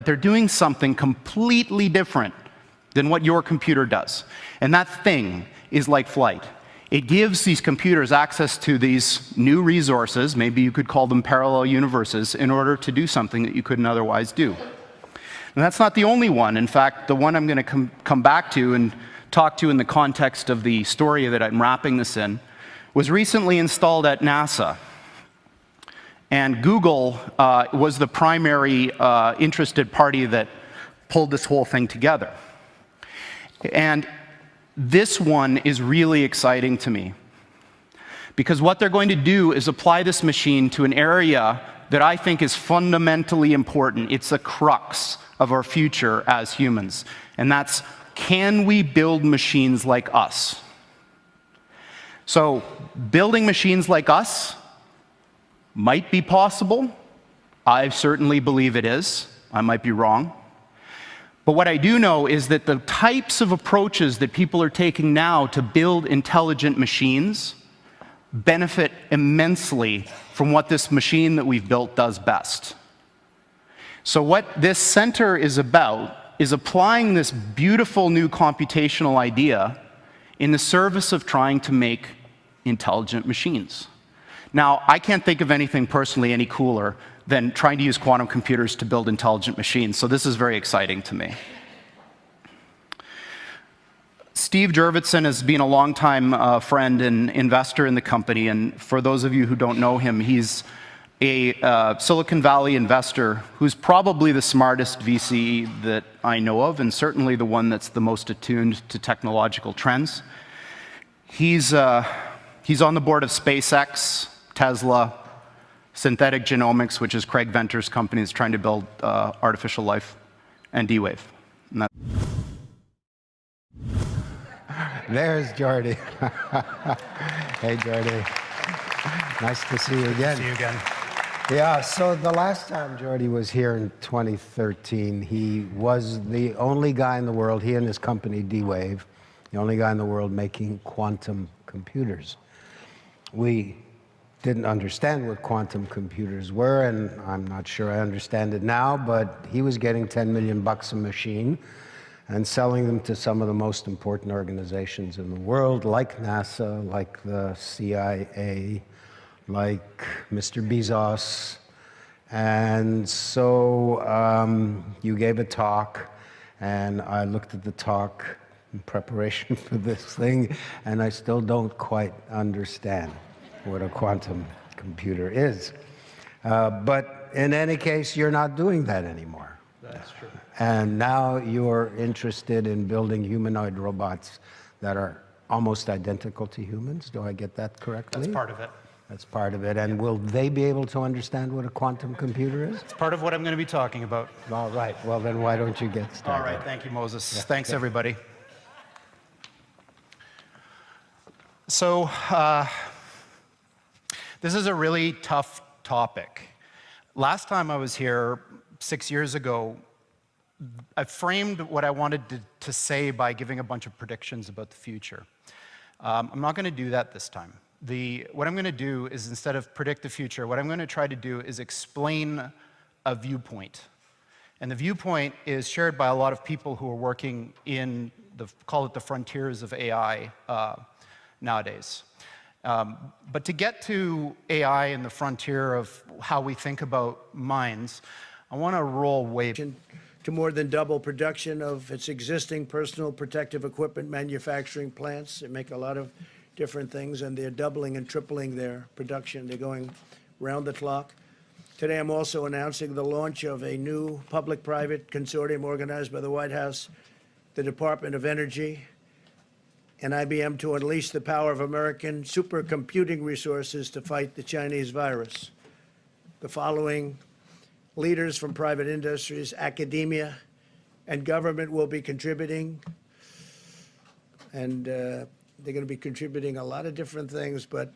They're doing something completely different than what your computer does. And that thing is like flight. It gives these computers access to these new resources, maybe you could call them parallel universes, in order to do something that you couldn't otherwise do. And that's not the only one. In fact, the one I'm going to come back to and talk to in the context of the story that I'm wrapping this in was recently installed at NASA. And Google was the primary interested party that pulled this whole thing together. And this one is really exciting to me, because what they're going to do is apply this machine to an area that I think is fundamentally important. It's a crux of our future as humans, and that's, can we build machines like us? So building machines like us might be possible. I certainly believe it is. I might be wrong. But what I do know is that the types of approaches that people are taking now to build intelligent machines benefit immensely from what this machine that we've built does best. So what this center is about is applying this beautiful new computational idea in the service of trying to make intelligent machines. Now, I can't think of anything personally any cooler than trying to use quantum computers to build intelligent machines, so this is very exciting to me. Steve Jurvetson has been a longtime friend and investor in the company, and for those of you who don't know him, he's a Silicon Valley investor who's probably the smartest VC that I know of, and certainly the one that's the most attuned to technological trends. He's on the board of SpaceX, Tesla, Synthetic Genomics, which is Craig Venter's company that's trying to build artificial life, and D-Wave. There's Jordy. Hey, Jordy. Nice to see you again. See you again. Yeah, so the last time Jordy was here in 2013, he was the only guy in the world, he and his company D-Wave, the only guy in the world making quantum computers. We didn't understand what quantum computers were, and I'm not sure I understand it now, but he was getting 10 million bucks a machine and selling them to some of the most important organizations in the world, like NASA, like the CIA, like Mr. Bezos. And so you gave a talk, and I looked at the talk in preparation for this thing, and I still don't quite understand what a quantum computer is. But in any case, you're not doing that anymore. That's true. And now you're interested in building humanoid robots that are almost identical to humans. Do I get that correctly? That's part of it. That's part of it. And will they be able to understand what a quantum computer is? It's part of what I'm going to be talking about. All right. Well, then why don't you get started? All right. Thank you, Moses. Yeah. Thanks, everybody. So this is a really tough topic. Last time I was here 6 years ago, I framed what I wanted to say by giving a bunch of predictions about the future. I'm not going to do that this time. What I'm going to do is, instead of predict the future, what I'm going to try to do is explain a viewpoint. And the viewpoint is shared by a lot of people who are working in call it the frontiers of AI nowadays. But to get to AI and the frontier of how we think about minds, I want to roll way to more than double production of its existing personal protective equipment manufacturing plants. They make a lot of different things, and they're doubling and tripling their production. They're going round the clock. Today, I'm also announcing the launch of a new public-private consortium organized by the White House, the Department of Energy, and IBM to unleash the power of American supercomputing resources to fight the Chinese virus. The following leaders from private industries, academia, and government will be contributing, and they're going to be contributing a lot of different things, but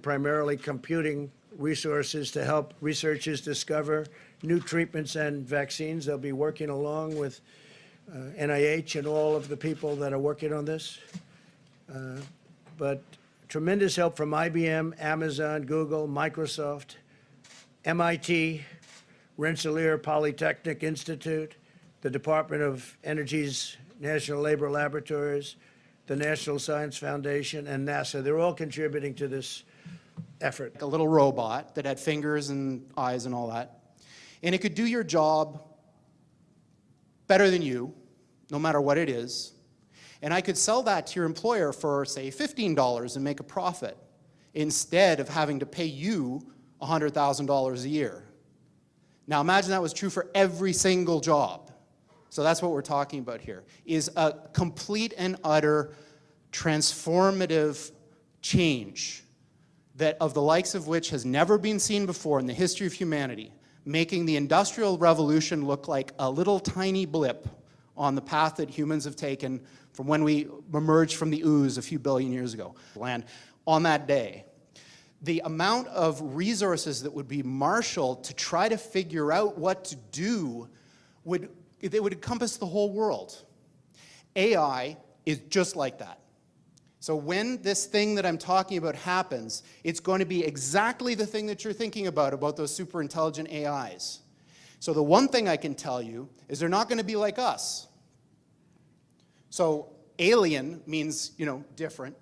primarily computing resources to help researchers discover new treatments and vaccines. They'll be working along with NIH and all of the people that are working on this. But tremendous help from IBM, Amazon, Google, Microsoft, MIT, Rensselaer Polytechnic Institute, the Department of Energy's National Labor Laboratories, the National Science Foundation, and NASA. They're all contributing to this effort. A little robot that had fingers and eyes and all that. And it could do your job better than you, no matter what it is. And I could sell that to your employer for, say, $15 and make a profit, instead of having to pay you $100,000 a year. Now imagine that was true for every single job. So that's what we're talking about here, is a complete and utter transformative change that of the likes of which has never been seen before in the history of humanity, making the Industrial Revolution look like a little tiny blip on the path that humans have taken from when we emerged from the ooze a few billion years ago. Land on that day. The amount of resources that would be marshaled to try to figure out what to do would encompass the whole world. AI is just like that. So when this thing that I'm talking about happens, it's going to be exactly the thing that you're thinking about those super intelligent AIs. So the one thing I can tell you is they're not going to be like us. So alien means, different.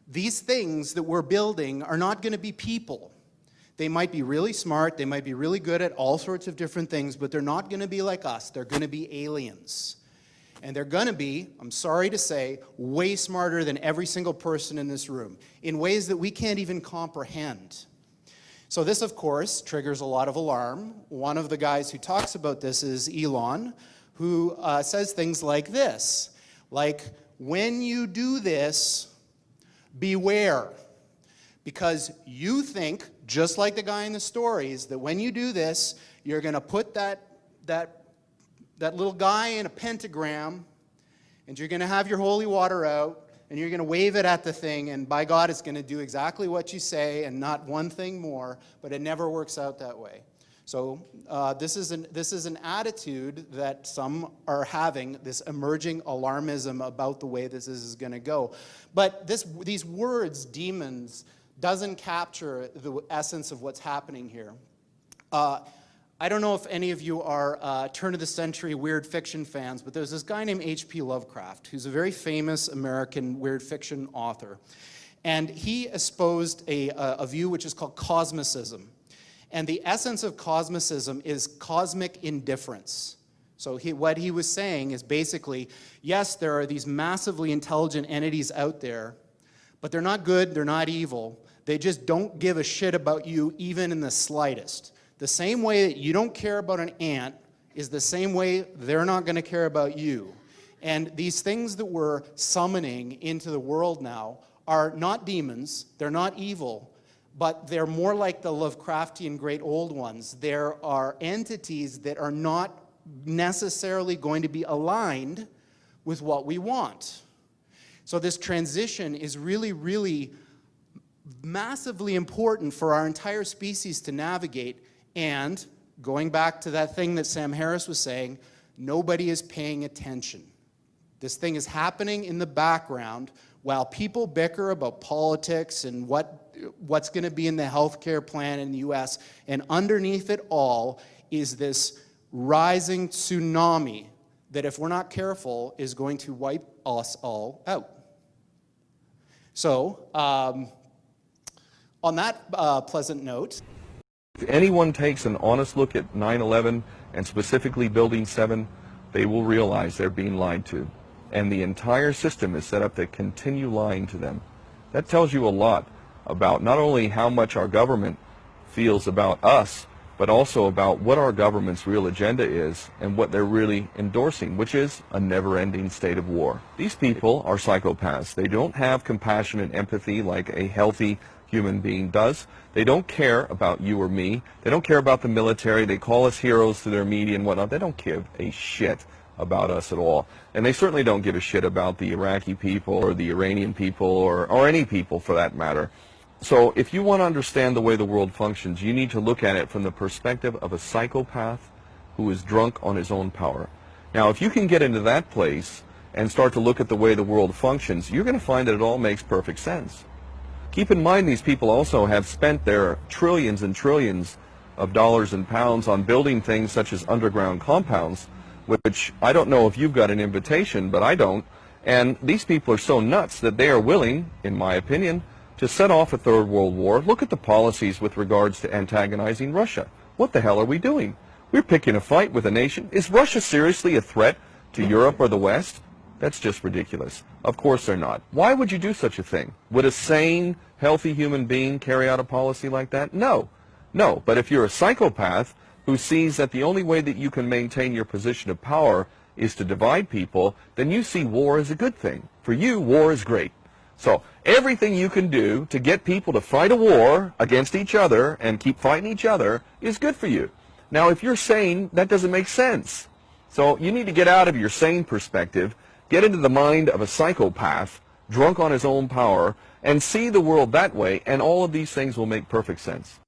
These things that we're building are not going to be people. They might be really smart, they might be really good at all sorts of different things, but they're not going to be like us. They're going to be aliens. And they're going to be, I'm sorry to say, way smarter than every single person in this room, in ways that we can't even comprehend. So this, of course, triggers a lot of alarm. One of the guys who talks about this is Elon, who says things like this, like, when you do this, beware, because you think, just like the guy in the stories, that when you do this, you're going to put that little guy in a pentagram, and you're going to have your holy water out, and you're going to wave it at the thing, and by God, it's going to do exactly what you say and not one thing more, but it never works out that way. So this is an attitude that some are having, this emerging alarmism about the way this is going to go. But these words, demons, doesn't capture the essence of what's happening here. I don't know if any of you are turn-of-the-century weird fiction fans, but there's this guy named H.P. Lovecraft, who's a very famous American weird fiction author. And he espoused a view which is called cosmicism. And the essence of cosmicism is cosmic indifference. So what he was saying is basically, yes, there are these massively intelligent entities out there, but they're not good, they're not evil. They just don't give a shit about you even in the slightest. The same way that you don't care about an ant is the same way they're not going to care about you. And these things that we're summoning into the world now are not demons, they're not evil, but they're more like the Lovecraftian great old ones. There are entities that are not necessarily going to be aligned with what we want. So this transition is really, really massively important for our entire species to navigate. And going back to that thing that Sam Harris was saying, nobody is paying attention. This thing is happening in the background while people bicker about politics and what's going to be in the healthcare plan in the US, and underneath it all is this rising tsunami that, if we're not careful, is going to wipe us all out. So, on that pleasant note, if anyone takes an honest look at 9/11 and specifically Building 7, they will realize they're being lied to. And the entire system is set up to continue lying to them. That tells you a lot about not only how much our government feels about us, but also about what our government's real agenda is and what they're really endorsing, which is a never-ending state of war. These people are psychopaths. They don't have compassion and empathy like a healthy human being does. They don't care about you or me. They don't care about the military. They call us heroes to their media and whatnot. They don't give a shit about us at all. And they certainly don't give a shit about the Iraqi people or the Iranian people or any people for that matter. So if you want to understand the way the world functions, you need to look at it from the perspective of a psychopath who is drunk on his own power. Now, if you can get into that place and start to look at the way the world functions, you're going to find that it all makes perfect sense. Keep in mind, these people also have spent their trillions and trillions of dollars and pounds on building things such as underground compounds, which I don't know if you've got an invitation, but I don't. And these people are so nuts that they are willing, in my opinion, to set off a third world war. Look at the policies with regards to antagonizing Russia. What the hell are we doing? We're picking a fight with a nation. Is Russia seriously a threat to Europe or the West? That's just ridiculous. Of course they're not. Why would you do such a thing? Would a sane, healthy human being carry out a policy like that? No. No. But if you're a psychopath who sees that the only way that you can maintain your position of power is to divide people, then you see war as a good thing. For you, war is great. So everything you can do to get people to fight a war against each other and keep fighting each other is good for you. Now, if you're sane, that doesn't make sense. So you need to get out of your sane perspective, get into the mind of a psychopath, drunk on his own power, and see the world that way, and all of these things will make perfect sense.